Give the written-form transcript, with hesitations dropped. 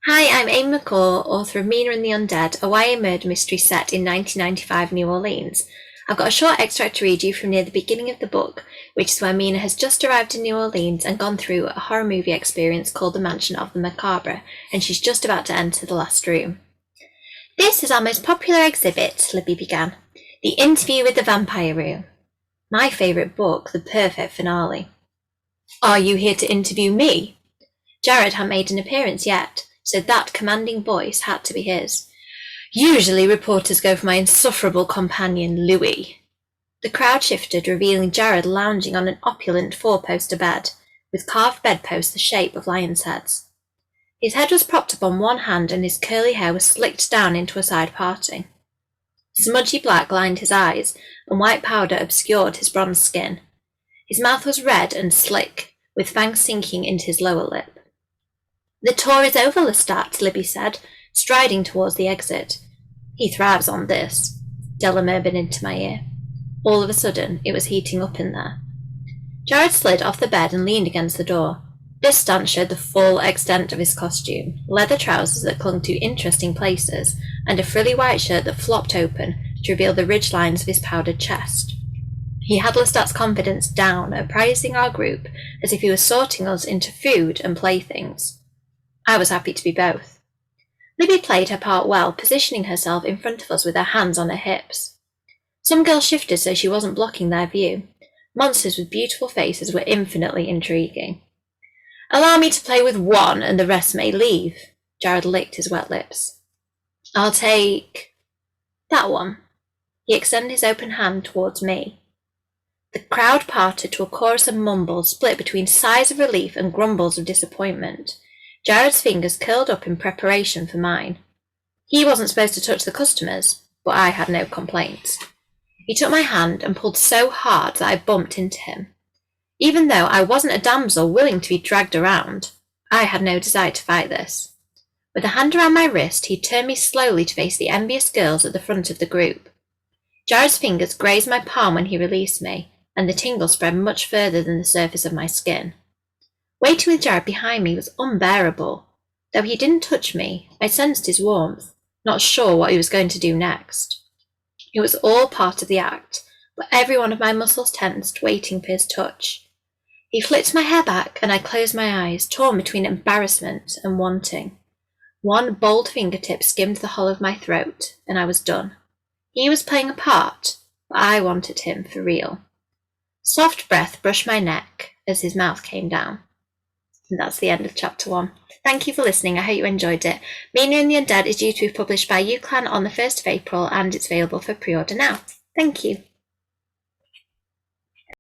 Hi, I'm Amy McCaw, author of Mina and the Undead, a YA murder mystery set in 1995 New Orleans. I've got a short extract to read you from near the beginning of the book, which is where Mina has just arrived in New Orleans and gone through a horror movie experience called The Mansion of the Macabre, and she's just about to enter the last room. "This is our most popular exhibit," Libby began. "The Interview with the Vampire Room. My favourite book, the perfect finale." "Are you here to interview me?" Jared hadn't made an appearance yet, so that commanding voice had to be his. "Usually reporters go for my insufferable companion, Louis." The crowd shifted, revealing Jared lounging on an opulent four-poster bed, with carved bedposts the shape of lions' heads. His head was propped up on one hand and his curly hair was slicked down into a side parting. Smudgy black lined his eyes, and white powder obscured his bronzed skin. His mouth was red and slick, with fangs sinking into his lower lip. "The tour is over, Lestat," Libby said, striding towards the exit. "He thrives on this," Della murmured into my ear. All of a sudden, it was heating up in there. Jared slid off the bed and leaned against the door. This stance showed the full extent of his costume, leather trousers that clung to interesting places, and a frilly white shirt that flopped open to reveal the ridge lines of his powdered chest. He had Lestat's confidence down, appraising our group as if he was sorting us into food and playthings. I was happy to be both. Libby played her part well, positioning herself in front of us with her hands on her hips. Some girls shifted so she wasn't blocking their view. Monsters with beautiful faces were infinitely intriguing. "Allow me to play with one and the rest may leave." Jared licked his wet lips. "I'll take that one." He extended his open hand towards me. The crowd parted to a chorus of mumbles split between sighs of relief and grumbles of disappointment. Jared's fingers curled up in preparation for mine. He wasn't supposed to touch the customers, but I had no complaints. He took my hand and pulled so hard that I bumped into him. Even though I wasn't a damsel willing to be dragged around, I had no desire to fight this. With a hand around my wrist, he turned me slowly to face the envious girls at the front of the group. Jared's fingers grazed my palm when he released me, and the tingle spread much further than the surface of my skin. Waiting with Jared behind me was unbearable. Though he didn't touch me, I sensed his warmth, not sure what he was going to do next. It was all part of the act, but every one of my muscles tensed, waiting for his touch. He flipped my hair back, and I closed my eyes, torn between embarrassment and wanting. One bold fingertip skimmed the hollow of my throat, and I was done. He was playing a part, but I wanted him for real. Soft breath brushed my neck as his mouth came down. And that's the end of chapter 1. Thank you for listening. I hope you enjoyed it. Mina and the Undead is due to be published by UClan on the 1st of April, and it's available for pre-order now. Thank you.